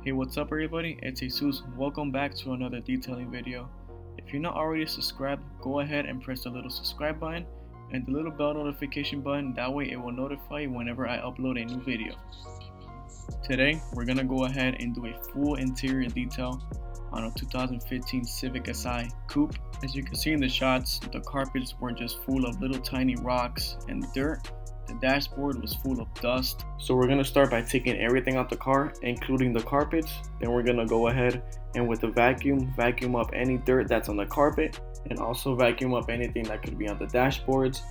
Hey, what's up everybody? It's Jesus. Welcome back to another detailing video. If you're not already subscribed, go ahead and press the little subscribe button and the little bell notification button. That way it will notify you whenever I upload a new video. Today, we're gonna go ahead and do a full interior detail on a 2015 Civic Si Coupe. As you can see in the shots, the carpets were just full of little tiny rocks and dirt. The dashboard was full of dust. So we're gonna start by taking everything out the car, including the carpets. Then we're gonna go ahead and with the vacuum up any dirt that's on the carpet, and also vacuum up anything that could be on the dashboards,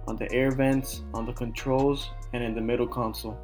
on the air vents, on the controls, and in the middle console.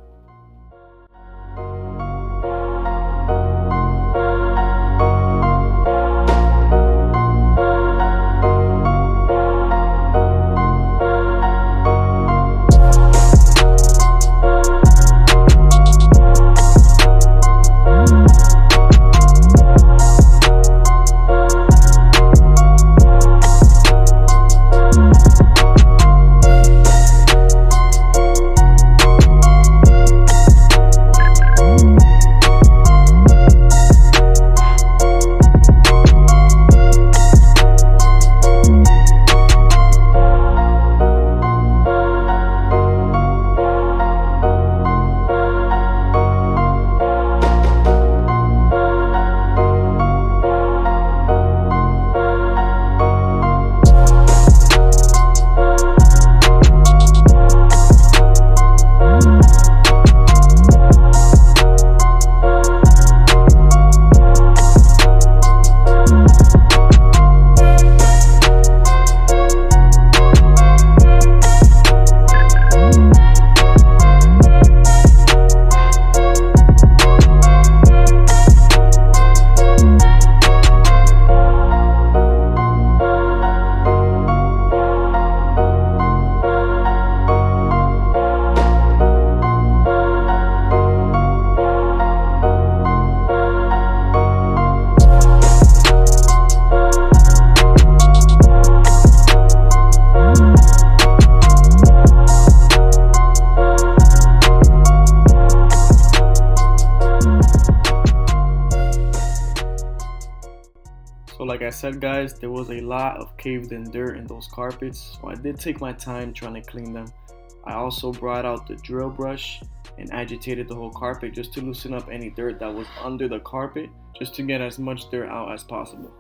So like I said guys, there was a lot of caved in dirt in those carpets, so I did take my time trying to clean them. I also brought out the drill brush and agitated the whole carpet just to loosen up any dirt that was under the carpet, just to get as much dirt out as possible.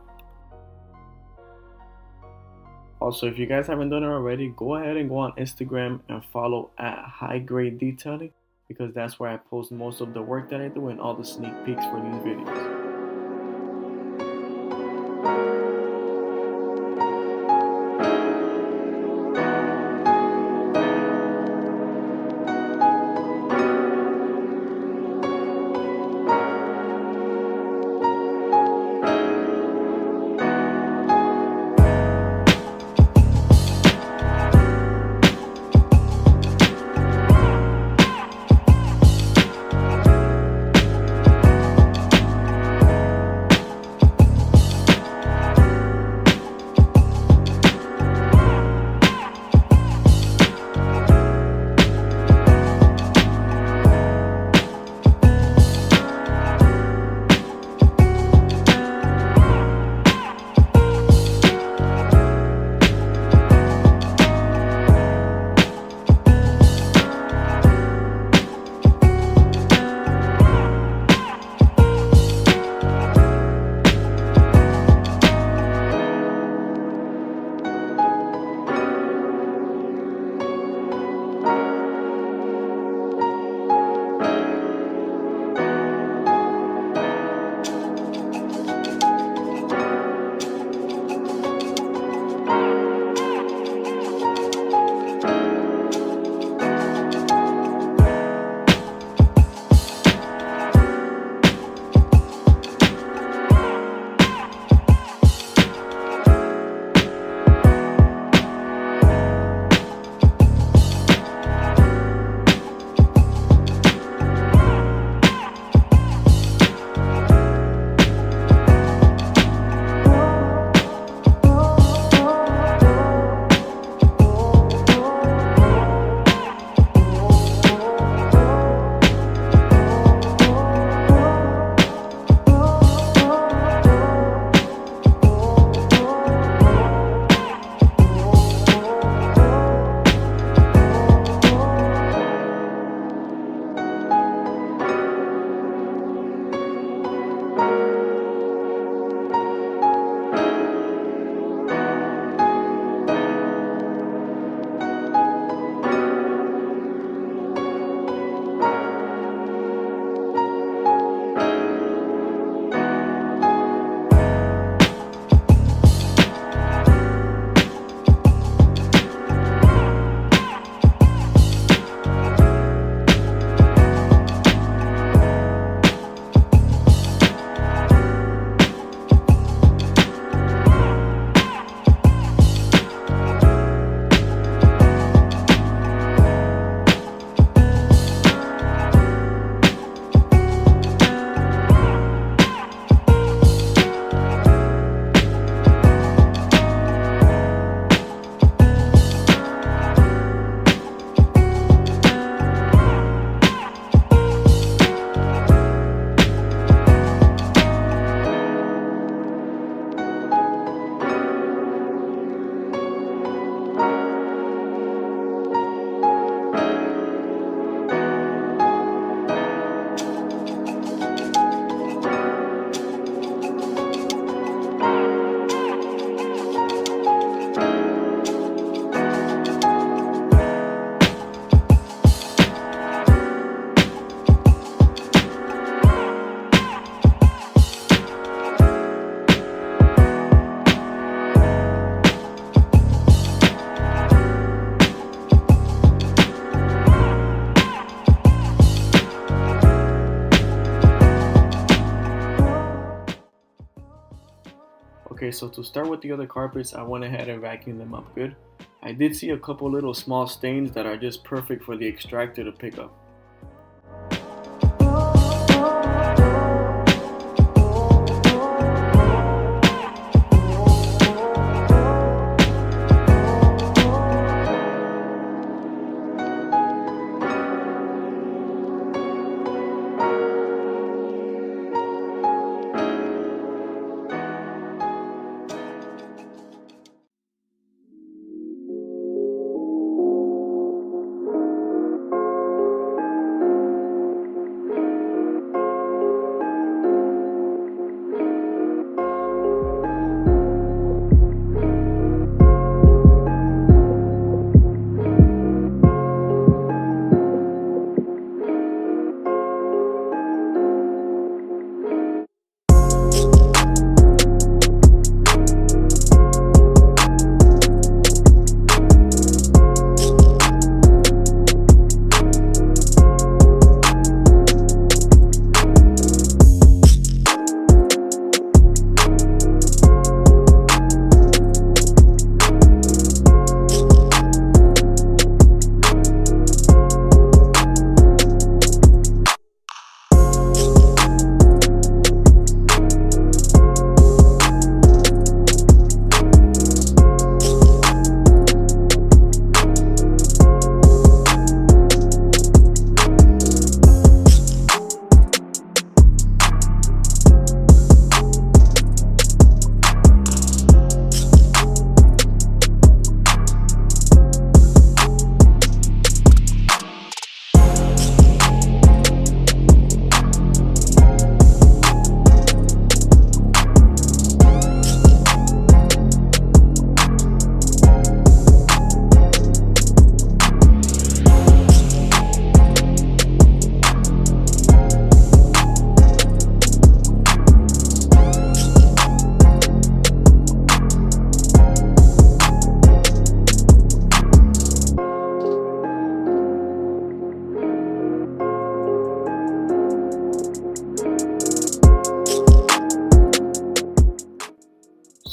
Also, if you guys haven't done it already, go ahead and go on Instagram and follow at High Grade Detailing, because that's where I post most of the work that I do and all the sneak peeks for these videos. Okay, so to start with the other carpets, I went ahead and vacuumed them up good. I did see a couple little small stains that are just perfect for the extractor to pick up.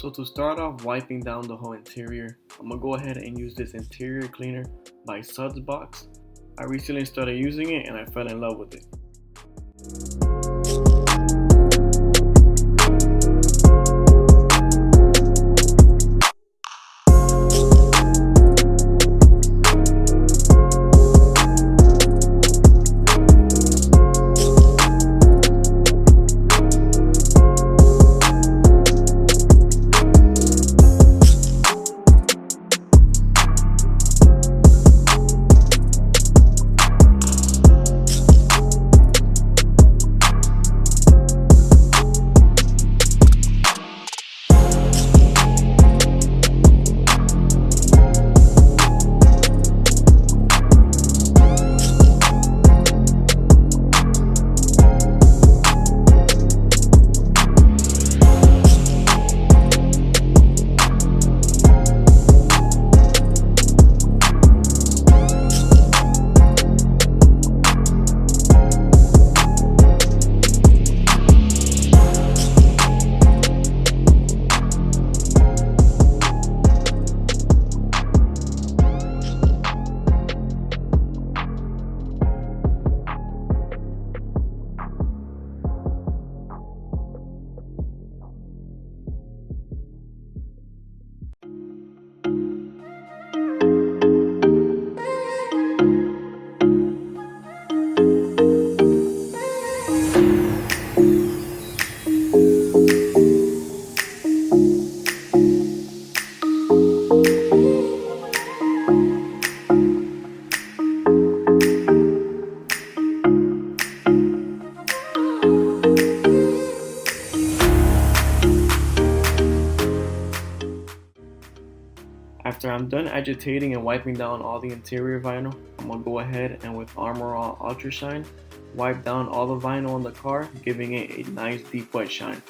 So to start off wiping down the whole interior, I'm gonna go ahead and use this interior cleaner by Suds Box. I recently started using it and I fell in love with it. After I'm done agitating and wiping down all the interior vinyl, I'm going to go ahead and with Armor All Ultra Shine, wipe down all the vinyl in the car, giving it a nice deep wet shine.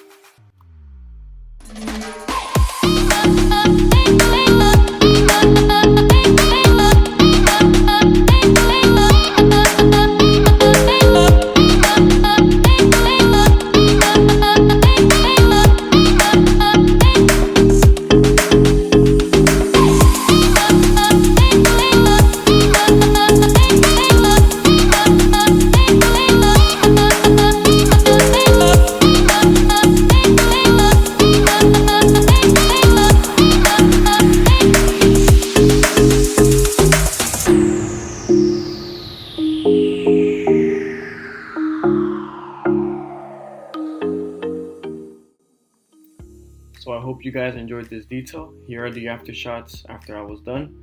hope you guys enjoyed this detail. Here are the after shots after I was done.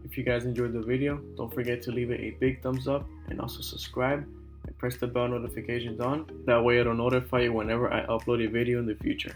If you guys enjoyed the video, don't forget to leave it a big thumbs up and also subscribe and press the bell notifications on. That way it'll notify you whenever I upload a video in the future.